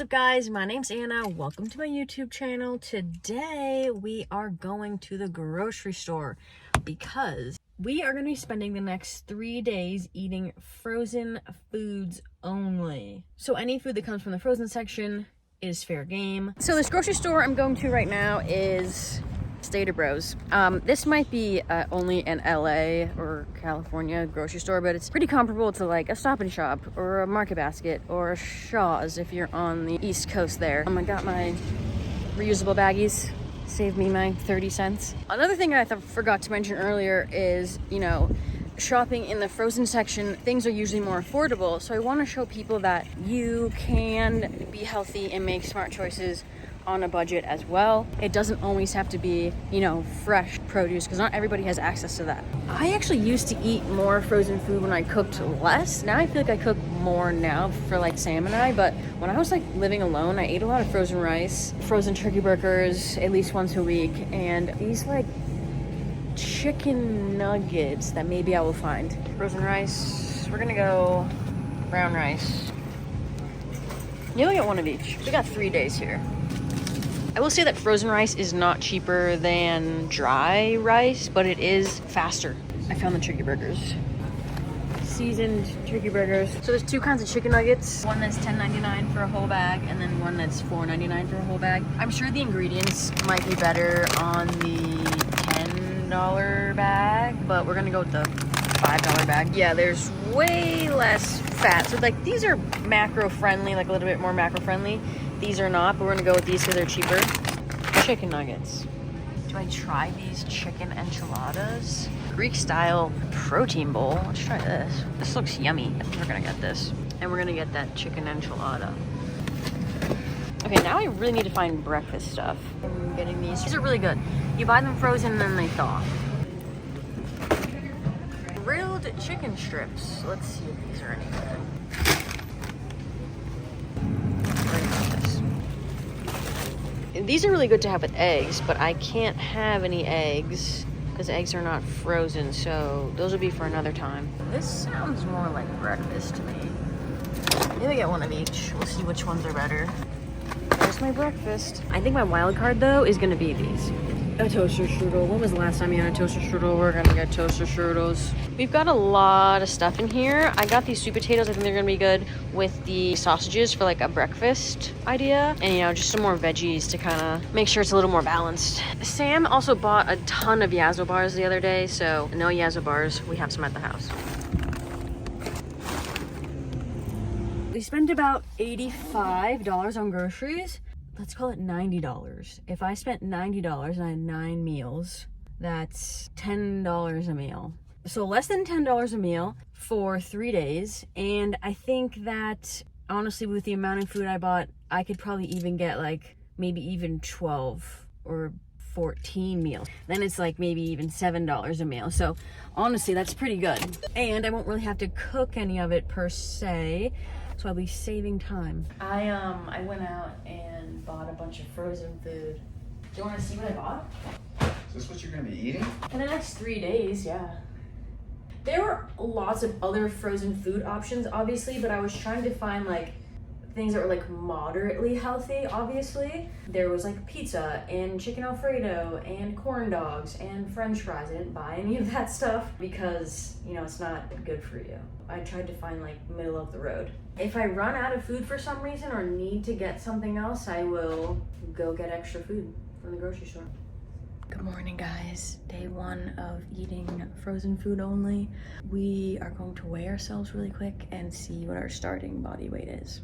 What's up guys, my name's Anna. Welcome to my YouTube channel. Today we are going to the grocery store because we are going to be spending the next 3 days eating frozen foods only. So any food that comes from the frozen section is fair game. So this grocery store I'm going to right now is Stater Bros. This might be only an LA or California grocery store, but it's pretty comparable to like a Stop and Shop or a Market Basket or a Shaw's if you're on the East Coast there. I got my reusable baggies. Saved me my 30 cents. Another thing I forgot to mention earlier is, shopping in the frozen section, things are usually more affordable. So I want to show people that you can be healthy and make smart choices on a budget as well. It doesn't always have to be, fresh produce, because not everybody has access to that. I actually used to eat more frozen food when I cooked less. Now I feel like I cook more now for like Sam and I, but when I was like living alone, I ate a lot of frozen rice, frozen turkey burgers at least once a week, and these like chicken nuggets that maybe I will find. Frozen rice, we're gonna go brown rice. You only get one of each. We got 3 days here. I will say that frozen rice is not cheaper than dry rice, but it is faster. I found the turkey burgers. Seasoned turkey burgers. So there's two kinds of chicken nuggets. One that's $10.99 for a whole bag, and then one that's $4.99 for a whole bag. I'm sure the ingredients might be better on the $10 bag, but we're gonna go with the $5 bag. Yeah, there's way less fat. So like these are macro friendly, like a little bit more macro friendly. These are not, but we're gonna go with these because they're cheaper. Chicken nuggets. Do I try these chicken enchiladas? Greek style protein bowl. Let's try this. This looks yummy. I think we're gonna get this. And we're gonna get that chicken enchilada. Okay, now I really need to find breakfast stuff. I'm getting these. These are really good. You buy them frozen and then they thaw. Grilled chicken strips. Let's see if these are any good. These are really good to have with eggs, but I can't have any eggs because eggs are not frozen, so those will be for another time. This sounds more like breakfast to me. Maybe I get one of each. We'll see which ones are better. There's my breakfast. I think my wild card though is gonna be these. A toaster strudel. When was the last time you had a toaster strudel? We're gonna get toaster strudels. We've got a lot of stuff in here. I got these sweet potatoes. I think they're gonna be good with the sausages for like a breakfast idea. And just some more veggies to kind of make sure it's a little more balanced. Sam also bought a ton of Yasso bars the other day, so no Yasso bars. We have some at the house. We spent about $85 on groceries. Let's call it $90. If I spent $90 and I had 9 meals, that's $10 a meal. So less than $10 a meal for 3 days. And I think that honestly, with the amount of food I bought, I could probably even get like maybe even 12 or 14 meals. Then it's like maybe even $7 a meal. So honestly, that's pretty good. And I won't really have to cook any of it per se. So I'll be saving time. I went out and bought a bunch of frozen food. Do you want to see what I bought? Is this what you're gonna be eating? In the next 3 days, yeah. There were lots of other frozen food options, obviously, but I was trying to find like things that were like moderately healthy, obviously. There was like pizza and chicken Alfredo and corn dogs and French fries. I didn't buy any of that stuff because, it's not good for you. I tried to find like middle of the road. If I run out of food for some reason or need to get something else, I will go get extra food from the grocery store. Good morning, guys. Day 1 of eating frozen food only. We are going to weigh ourselves really quick and see what our starting body weight is.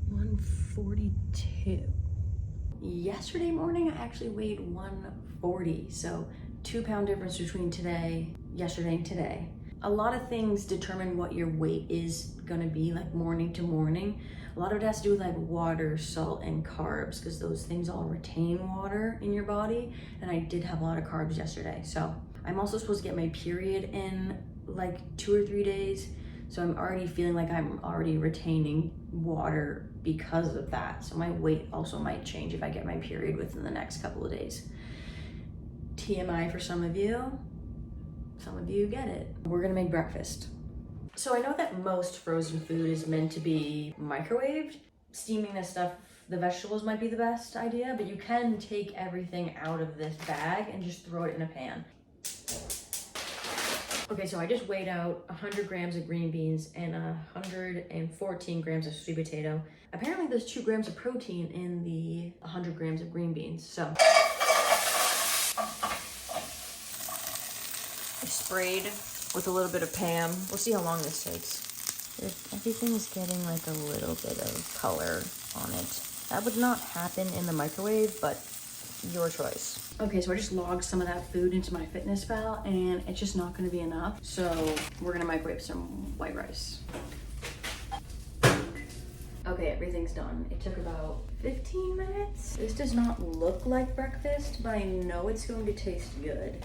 142. Yesterday morning, I actually weighed 140. So 2-pound difference between yesterday and today. A lot of things determine what your weight is gonna be like morning to morning. A lot of it has to do with like water, salt, and carbs because those things all retain water in your body. And I did have a lot of carbs yesterday. So I'm also supposed to get my period in like 2 or 3 days. So I'm already feeling like I'm already retaining water because of that. So my weight also might change if I get my period within the next couple of days. TMI for some of you get it. We're gonna make breakfast. So I know that most frozen food is meant to be microwaved. steaming this stuff, the vegetables might be the best idea, but you can take everything out of this bag and just throw it in a pan. Okay, so I just weighed out 100 grams of green beans and 114 grams of sweet potato. Apparently there's 2 grams of protein in the 100 grams of green beans, so. I sprayed with a little bit of Pam. We'll see how long this takes. Everything's getting like a little bit of color on it. That would not happen in the microwave, but your choice. Okay, so I just logged some of that food into my MyFitnessPal and it's just not gonna be enough. So we're gonna microwave some white rice. Okay, everything's done. It took about 15 minutes. This does not look like breakfast, but I know it's going to taste good.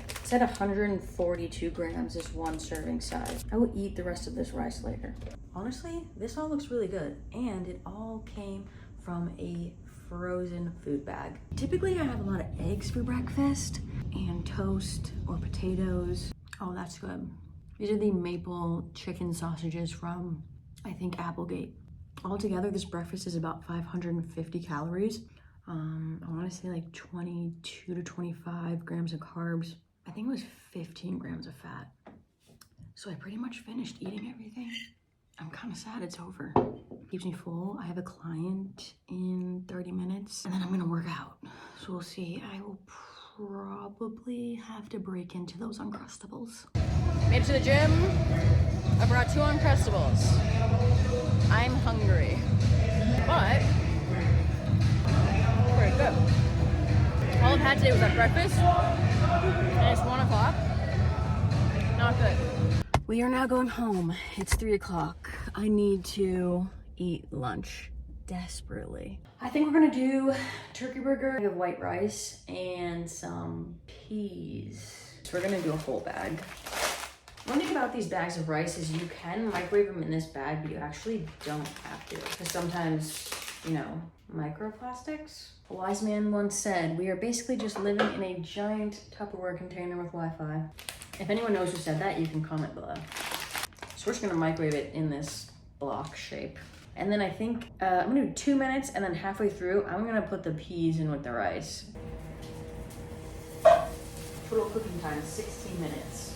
It said 142 grams is 1 serving size. I will eat the rest of this rice later. Honestly, this all looks really good, and it all came from a frozen food bag. Typically, I have a lot of eggs for breakfast and toast or potatoes. Oh, that's good. These are the maple chicken sausages from, I think, Applegate. Altogether, this breakfast is about 550 calories. I want to say like 22 to 25 grams of carbs. I think it was 15 grams of fat. So I pretty much finished eating everything. I'm kind of sad it's over. Keeps me full. I have a client in 30 minutes and then I'm gonna work out. So we'll see. I will probably have to break into those Uncrustables. Made it to the gym. I brought 2 Uncrustables. I'm hungry, but pretty good. All I've had today was at breakfast, and it's 1 o'clock. Not good. We are now going home. It's 3 o'clock. I need to eat lunch desperately. I think we're gonna do turkey burger. I have white rice and some peas. So we're gonna do a whole bag. One thing about these bags of rice is you can microwave them in this bag, but you actually don't have to. Because sometimes, you know, microplastics. A wise man once said, we are basically just living in a giant Tupperware container with Wi-Fi. If anyone knows who said that, you can comment below. So we're just gonna microwave it in this block shape. And then I think, I'm gonna do 2 minutes, and then halfway through, I'm gonna put the peas in with the rice. Total cooking time, 16 minutes.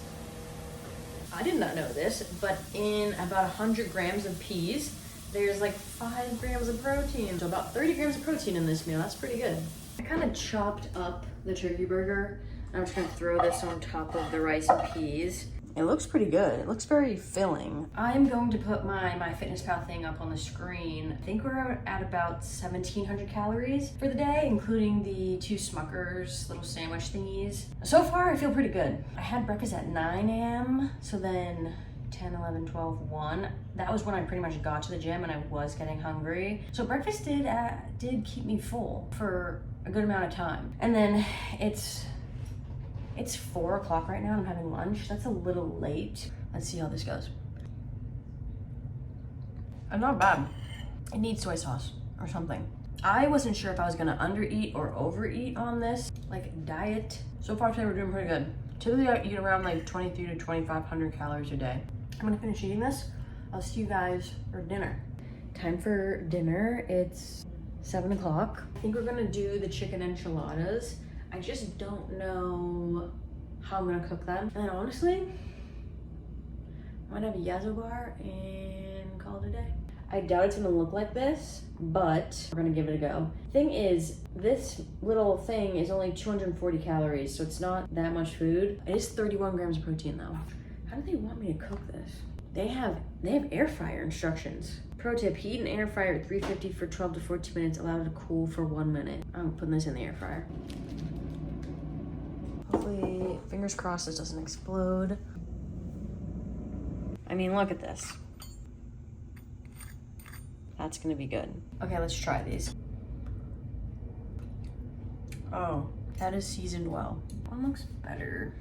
I did not know this, but in about 100 grams of peas, there's like 5 grams of protein. So about 30 grams of protein in this meal. That's pretty good. I kind of chopped up the turkey burger. I'm just gonna throw this on top of the rice and peas. It looks pretty good. It looks very filling. I'm going to put my MyFitnessPal thing up on the screen. I think we're at about 1,700 calories for the day, including the 2 Smuckers little sandwich thingies. So far, I feel pretty good. I had breakfast at 9 a.m., so then 10, 11, 12, 1. That was when I pretty much got to the gym and I was getting hungry. So breakfast did keep me full for a good amount of time. And then it's 4 o'clock right now and I'm having lunch. That's a little late. Let's see how this goes. Not bad. It needs soy sauce or something. I wasn't sure if I was gonna undereat or overeat on this, like diet. So far today we're doing pretty good. Typically I eat around like 23 to 2,500 calories a day. I'm gonna finish eating this. I'll see you guys for dinner. Time for dinner. It's 7 o'clock. I think we're gonna do the chicken enchiladas. I just don't know how I'm gonna cook them. And then honestly, I might have a Yasso bar and call it a day. I doubt it's gonna look like this, but we're gonna give it a go. Thing is, this little thing is only 240 calories, so it's not that much food. It is 31 grams of protein though. How do they want me to cook this? They have air fryer instructions. Pro tip, heat an air fryer at 350 for 12 to 14 minutes, allow it to cool for 1 minute. I'm putting this in the air fryer. Hopefully, fingers crossed this doesn't explode. I mean, look at this. That's gonna be good. Okay, let's try these. Oh, that is seasoned well. One looks better.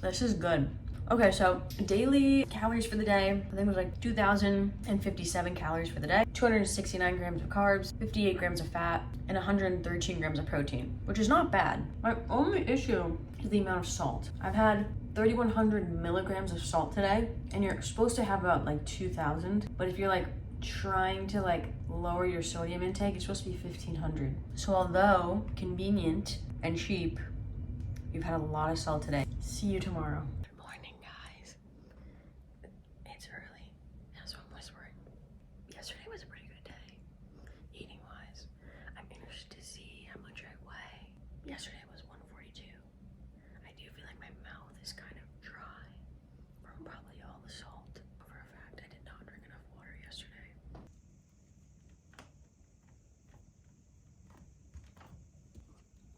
This is good. Okay, so daily calories for the day, I think it was like 2,057 calories for the day, 269 grams of carbs, 58 grams of fat, and 113 grams of protein, which is not bad. My only issue is the amount of salt. I've had 3,100 milligrams of salt today, and you're supposed to have about like 2,000, but if you're like trying to like lower your sodium intake. It's supposed to be 1500. So although convenient and cheap, you've had a lot of salt today. See you tomorrow. Good morning, guys. It's early. That's what I'm whispering. Yesterday was a pretty good day, eating wise. I'm interested to see how much I weigh. Yesterday was 142. I do feel like my mouth is kind of dry from probably all the salt. For a fact, I did not drink enough water yesterday.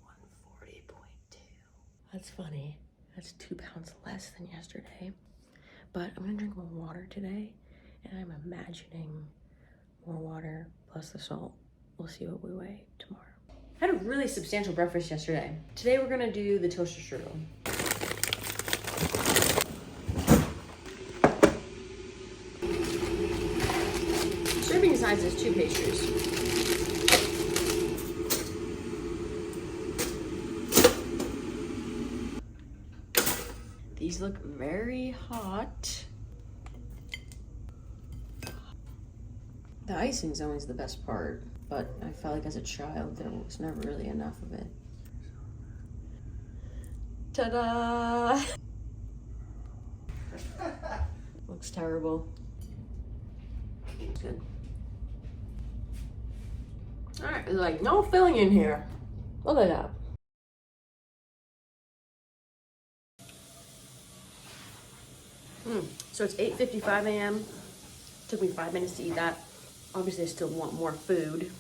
140.2. That's funny. That's 2 pounds less than yesterday. But I'm gonna drink more water today, and I'm imagining more water plus the salt. We'll see what we weigh tomorrow. I had a really substantial breakfast yesterday. Today we're gonna do the toaster strudel. Serving size is 2 pastries. These look very hot. The icing's always the best part, but I felt like as a child there was never really enough of it. Ta-da! Looks terrible. It's good. Alright, there's like no filling in here. Look at that. So it's 8:55 a.m. Took me 5 minutes to eat that. Obviously I still want more food.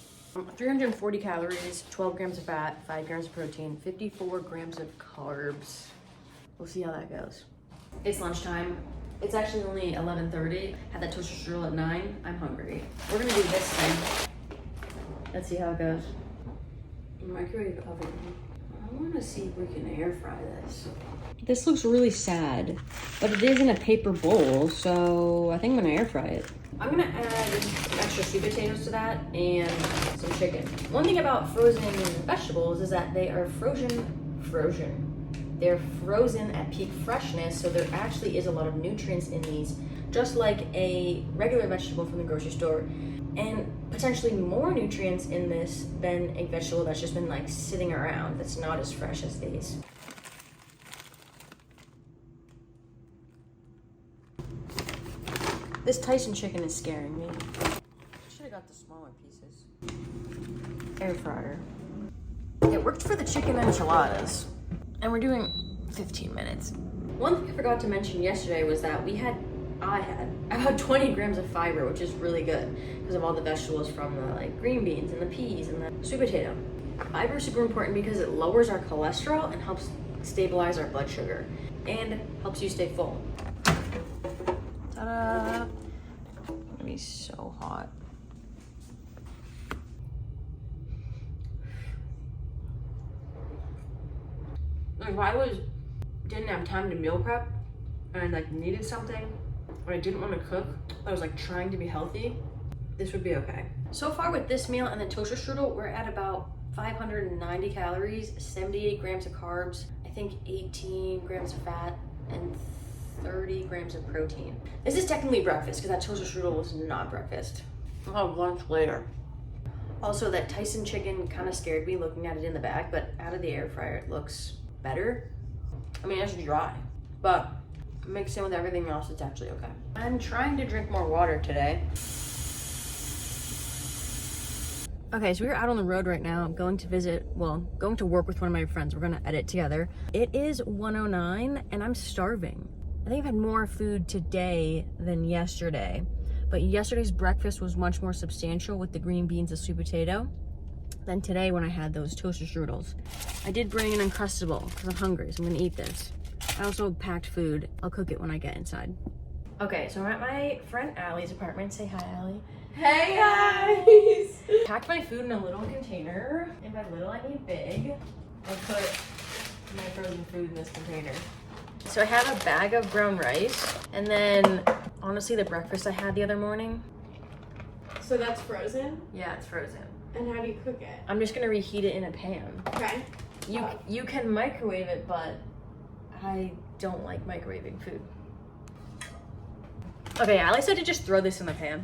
340 calories, 12 grams of fat, 5 grams of protein, 54 grams of carbs. We'll see how that goes. It's lunchtime. It's actually only 11:30. Had that toaster strudel at 9. I'm hungry. We're gonna do this thing. Let's see how it goes. Microwave oven. I wanna see if we can air fry this. This looks really sad, but it is in a paper bowl, so I think I'm gonna air fry it. I'm gonna add some extra sweet potatoes to that and some chicken. One thing about frozen vegetables is that they are They're frozen at peak freshness, so there actually is a lot of nutrients in these, just like a regular vegetable from the grocery store, and potentially more nutrients in this than a vegetable that's just been like sitting around that's not as fresh as these. This Tyson chicken is scaring me. Should have got the smaller pieces. Air fryer. It worked for the chicken enchiladas. And we're doing 15 minutes. One thing I forgot to mention yesterday was that I had about 20 grams of fiber, which is really good because of all the vegetables from the like green beans and the peas and the sweet potato. Fiber is super important because it lowers our cholesterol and helps stabilize our blood sugar and helps you stay full. Ta-da! It's gonna be so hot. If I didn't have time to meal prep and I like needed something or I didn't want to cook, I was like trying to be healthy, this would be okay. So far with this meal and the toaster strudel, we're at about 590 calories, 78 grams of carbs, I think 18 grams of fat, and 30 grams of protein. This is technically breakfast because that toaster strudel was not breakfast. I'll have lunch later. Also, that Tyson chicken kind of scared me looking at it in the bag, but out of the air fryer, it looks better. I mean, it's dry, but mixed in with everything else, it's actually okay. I'm trying to drink more water today. Okay, so we're out on the road right now. I'm going to work with one of my friends. We're gonna edit together. It is 1:09 and I'm starving. I think I've had more food today than yesterday, but yesterday's breakfast was much more substantial with the green beans and sweet potato than today when I had those toaster strudels. I did bring an Uncrustable because I'm hungry, so I'm gonna eat this. I also packed food. I'll cook it when I get inside. Okay, so I'm at my friend Allie's apartment. Say hi, Allie. Hey guys! Packed my food in a little container, and by little I mean big. I put my frozen food in this container. So I have a bag of brown rice, and then honestly the breakfast I had the other morning. So that's frozen? Yeah, it's frozen. And how do you cook it? I'm just gonna reheat it in a pan. Okay. You can microwave it, but I don't like microwaving food. Okay, Allie said to just throw this in the pan.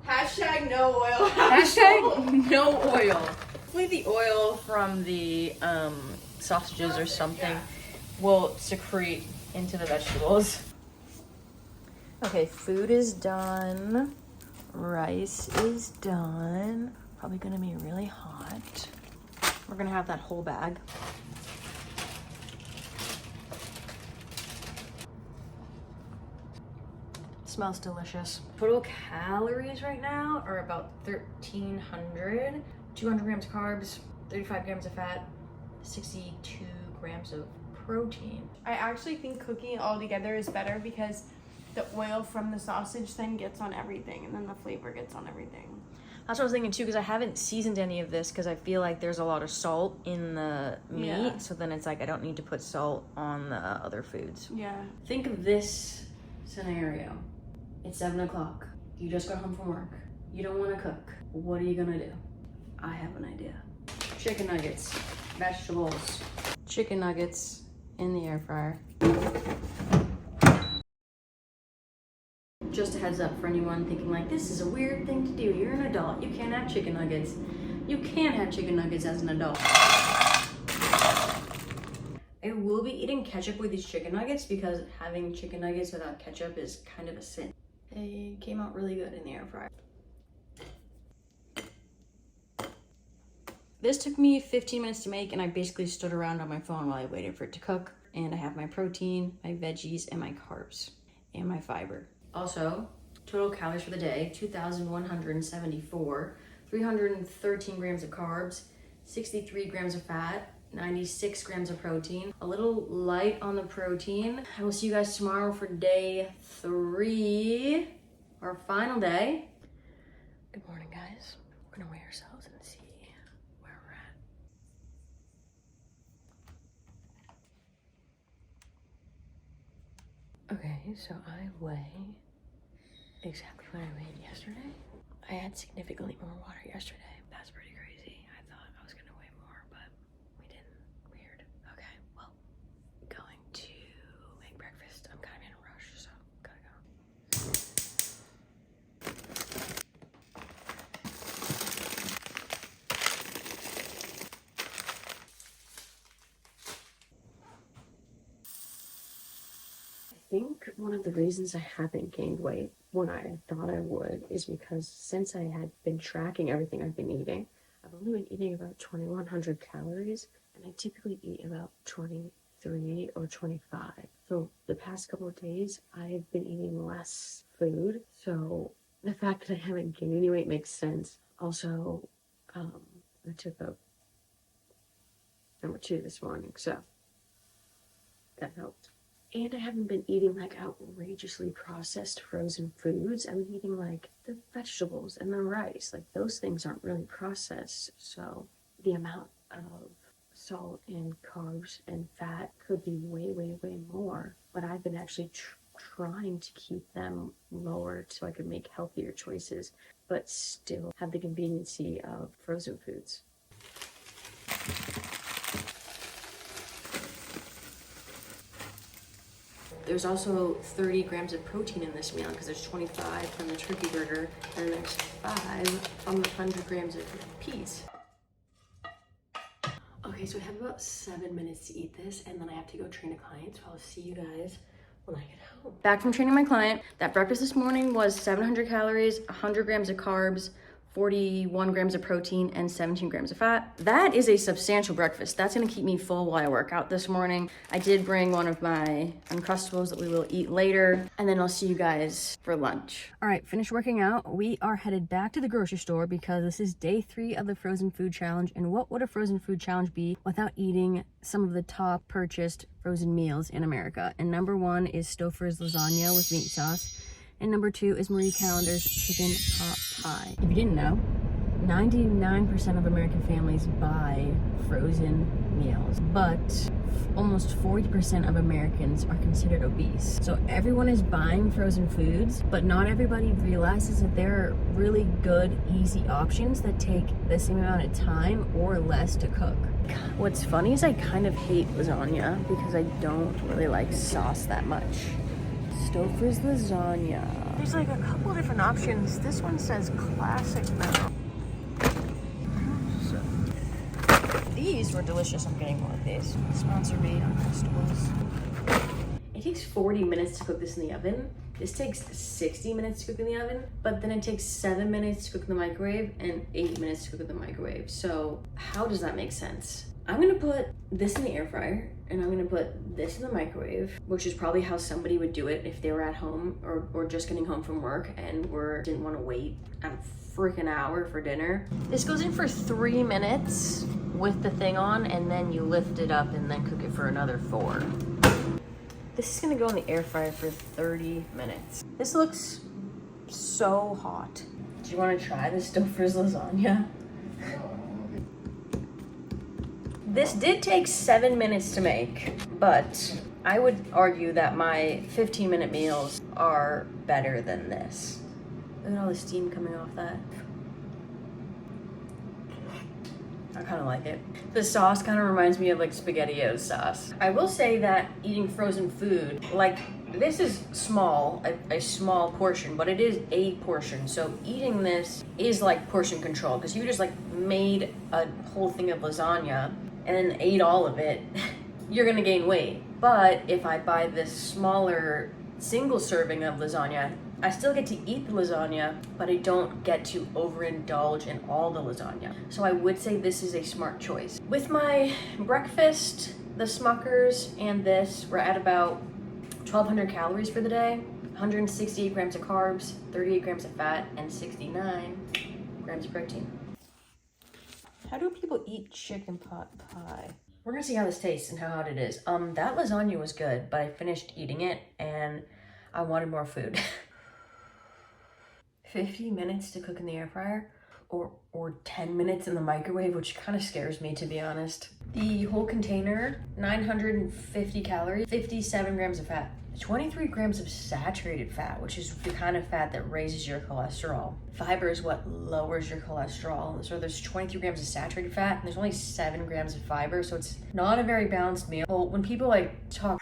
Hashtag no oil. Hashtag no oil. Hopefully the oil from the sausages or something will secrete into the vegetables. Okay, food is done. Rice is done. Probably gonna be really hot. We're gonna have that whole bag. Smells delicious. Total calories right now are about 1,300. 200 grams of carbs, 35 grams of fat, 62 grams of protein. I actually think cooking it all together is better because the oil from the sausage then gets on everything and then the flavor gets on everything. That's what I was thinking too, because I haven't seasoned any of this because I feel like there's a lot of salt in the meat. Yeah. So then it's like I don't need to put salt on the other foods. Yeah. Think of this scenario. It's 7 o'clock. You just got home from work. You don't want to cook. What are you gonna do? I have an idea. Chicken nuggets, vegetables, chicken nuggets in the air fryer. Just a heads up for anyone thinking like, this is a weird thing to do. You're an adult. You can't have chicken nuggets. You can have chicken nuggets as an adult. I will be eating ketchup with these chicken nuggets because having chicken nuggets without ketchup is kind of a sin. They came out really good in the air fryer. This took me 15 minutes to make, and I basically stood around on my phone while I waited for it to cook. And I have my protein, my veggies, and my carbs, and my fiber. Also, total calories for the day, 2,174, 313 grams of carbs, 63 grams of fat, 96 grams of protein. A little light on the protein. I will see you guys tomorrow for day 3, our final day. Good morning, guys. We're gonna weigh ourselves and see where we're at. Okay, so I weigh exactly what I weighed yesterday. I had significantly more water yesterday. That's pretty crazy. I thought I was gonna weigh more, but we didn't. Weird. Okay, well, going to make breakfast. I'm kind of in a rush, so gotta go. I think one of the reasons I haven't gained weight when I thought I would is because since I had been tracking everything I've been eating, I've only been eating about 2,100 calories, and I typically eat about 23 or 25. So the past couple of days, I've been eating less food. So the fact that I haven't gained any weight makes sense. Also, I took up number 2 this morning, so that helped. And I haven't been eating like outrageously processed frozen foods. I'm eating like the vegetables and the rice. Like those things aren't really processed. So the amount of salt and carbs and fat could be way, way, way more. But I've been actually trying to keep them lower so I could make healthier choices, but still have the conveniency of frozen foods. There's also 30 grams of protein in this meal because there's 25 from the turkey burger and there's 5 from the 100 grams of peas. Okay, so I have about 7 minutes to eat this and then I have to go train a client, so I'll see you guys when I get home. Back from training my client. That breakfast this morning was 700 calories, 100 grams of carbs, 41 grams of protein, and 17 grams of fat. That is a substantial breakfast. That's gonna keep me full while I work out this morning. I did bring one of my Uncrustables that we will eat later, and then I'll see you guys for lunch. All right, finished working out. We are headed back to the grocery store because this is day 3 of the frozen food challenge, and what would a frozen food challenge be without eating some of the top purchased frozen meals in America? And number 1 is Stouffer's lasagna with meat sauce. And number 2 is Marie Callender's chicken pot pie. If you didn't know, 99% of American families buy frozen meals, but almost 40% of Americans are considered obese. So everyone is buying frozen foods, but not everybody realizes that there are really good, easy options that take the same amount of time or less to cook. What's funny is I kind of hate lasagna because I don't really like sauce that much. Stouffer's lasagna. There's like a couple different options. This one says classic though. These were delicious. I'm getting one of these. Sponsor me on Uncrustables. It takes 40 minutes to cook this in the oven. This takes 60 minutes to cook in the oven, but then it takes 7 minutes to cook in the microwave and 8 minutes to cook in the microwave. So how does that make sense? I'm gonna put this in the air fryer and I'm gonna put this in the microwave, which is probably how somebody would do it if they were at home or just getting home from work and didn't want to wait a freaking hour for dinner. This goes in for 3 minutes with the thing on, and then you lift it up and then cook it for another 4. This is gonna go in the air fryer for 30 minutes. This looks so hot. Do you wanna try this Stouffer's lasagna? This did take 7 minutes to make, but I would argue that my 15-minute meals are better than this. Look at all the steam coming off that. I kind of like it. The sauce kind of reminds me of like SpaghettiOs sauce. I will say that eating frozen food, like this is small, a small portion, but it is a portion. So eating this is like portion control, because you just like made a whole thing of lasagna and then ate all of it, you're gonna gain weight. But if I buy this smaller single serving of lasagna, I still get to eat the lasagna, but I don't get to overindulge in all the lasagna. So I would say this is a smart choice. With my breakfast, the Smuckers, and this, we're at about 1,200 calories for the day, 168 grams of carbs, 38 grams of fat, and 69 grams of protein. How do people eat chicken pot pie? We're gonna see how this tastes and how hot it is. That lasagna was good, but I finished eating it and I wanted more food. 50 minutes to cook in the air fryer or 10 minutes in the microwave, which kind of scares me, to be honest. The whole container, 950 calories, 57 grams of fat, 23 grams of saturated fat, which is the kind of fat that raises your cholesterol. Fiber is what lowers your cholesterol. So there's 23 grams of saturated fat and there's only 7 grams of fiber. So it's not a very balanced meal. Well, when people like talk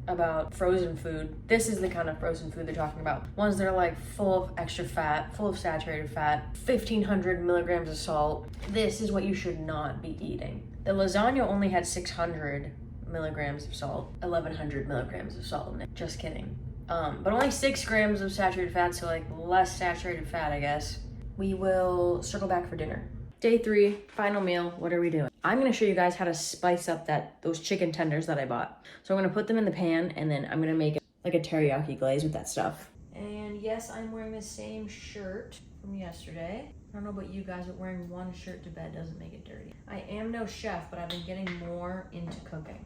about frozen food, this is the kind of frozen food they're talking about. Ones that are like full of extra fat, full of saturated fat, 1,500 milligrams of salt. This is what you should not be eating. The lasagna only had 600 milligrams of salt, 1,100 milligrams of salt in it. Just kidding. But only 6 grams of saturated fat, so like less saturated fat, I guess. We will circle back for dinner. Day 3, final meal. What are we doing? I'm gonna show you guys how to spice up those chicken tenders that I bought. So I'm gonna put them in the pan and then I'm gonna make like a teriyaki glaze with that stuff. And yes, I'm wearing the same shirt from yesterday. I don't know about you guys, but wearing one shirt to bed doesn't make it dirty. I am no chef, but I've been getting more into cooking.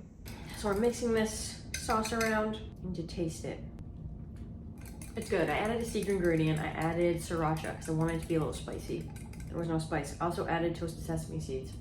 So we're mixing this sauce around. I need to taste it. It's good. I added a secret ingredient. I added sriracha because I wanted it to be a little spicy. There was no spice. I also added toasted sesame seeds.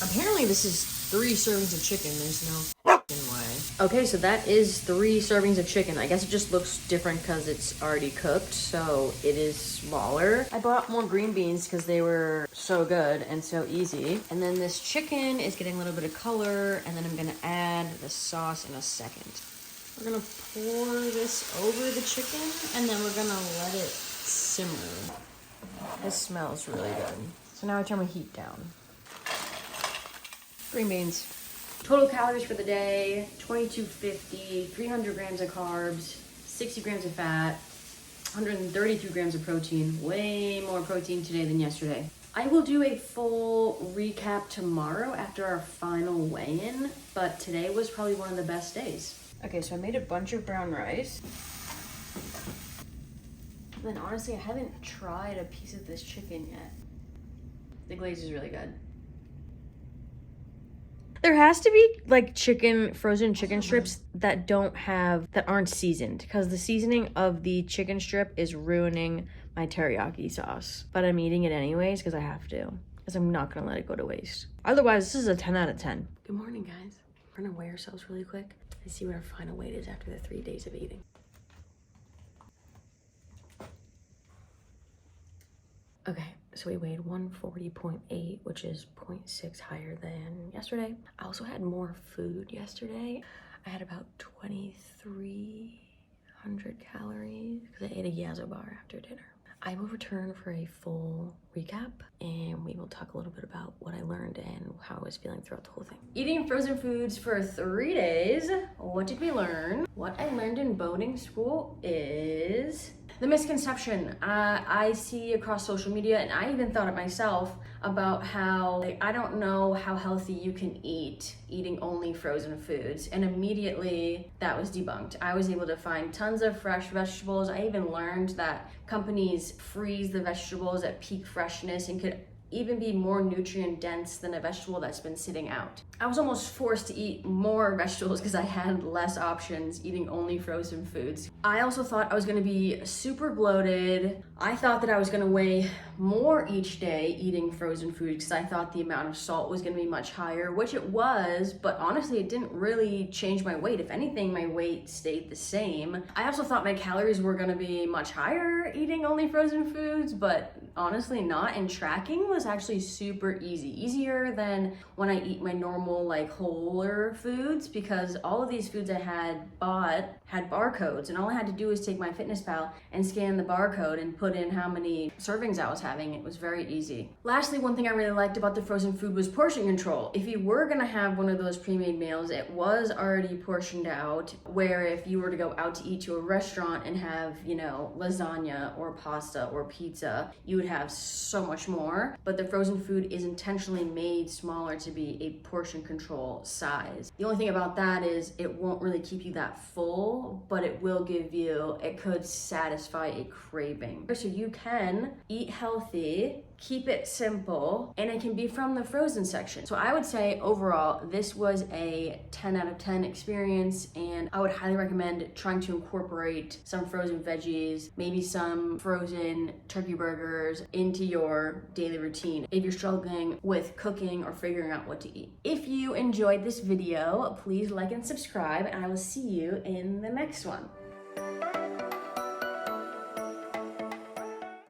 Apparently this is 3 servings of chicken. There's no f***ing way. Okay, so that is 3 servings of chicken. I guess it just looks different because it's already cooked, so it is smaller. I bought more green beans because they were so good and so easy. And then this chicken is getting a little bit of color, and then I'm gonna add the sauce in a second. We're gonna pour this over the chicken, and then we're gonna let it simmer. This smells really good. So now I turn my heat down. Green beans. Total calories for the day, 2250, 300 grams of carbs, 60 grams of fat, 132 grams of protein. Way more protein today than yesterday. I will do a full recap tomorrow after our final weigh-in, but today was probably one of the best days. Okay, so I made a bunch of brown rice. And then honestly, I haven't tried a piece of this chicken yet. The glaze is really good. There has to be like frozen chicken strips that aren't seasoned, because the seasoning of the chicken strip is ruining my teriyaki sauce. But I'm eating it anyways because I have to, because I'm not gonna let it go to waste. Otherwise, this is a 10 out of 10. Good morning, guys. We're gonna weigh ourselves really quick and see what our final weight is after the 3 days of eating. Okay, so we weighed 140.8, which is 0.6 higher than yesterday. I also had more food yesterday. I had about 2,300 calories because I ate a Yasso bar after dinner. I will return for a full recap and we will talk a little bit about what I learned and how I was feeling throughout the whole thing. Eating frozen foods for 3 days. What did we learn? What I learned in boating school is the misconception I see across social media, and I even thought it myself, about how I don't know how healthy you can eat eating only frozen foods, and immediately that was debunked. I was able to find tons of fresh vegetables. I even learned that companies freeze the vegetables at peak freshness and could even be more nutrient dense than a vegetable that's been sitting out. I was almost forced to eat more vegetables because I had less options eating only frozen foods. I also thought I was gonna be super bloated. I thought that I was gonna weigh more each day eating frozen food because I thought the amount of salt was gonna be much higher, which it was, but honestly it didn't really change my weight. If anything, my weight stayed the same. I also thought my calories were gonna be much higher eating only frozen foods, but honestly not, and tracking was actually super easier than when I eat my normal like wholer foods, because all of these foods I had bought had barcodes, and all I had to do was take MyFitnessPal and scan the barcode and put in how many servings I was having. It was very easy. Lastly, one thing I really liked about the frozen food was portion control. If you were gonna have one of those pre-made meals, it was already portioned out, where if you were to go out to eat to a restaurant and have, you know, lasagna or pasta or pizza, you would have so much more, but the frozen food is intentionally made smaller to be a portion control size. The only thing about that is it won't really keep you that full, but it could satisfy a craving. So you can eat healthy, keep it simple, and it can be from the frozen section. So I would say overall, this was a 10 out of 10 experience, and I would highly recommend trying to incorporate some frozen veggies, maybe some frozen turkey burgers into your daily routine if you're struggling with cooking or figuring out what to eat. If you enjoyed this video, please like and subscribe, and I will see you in the next one.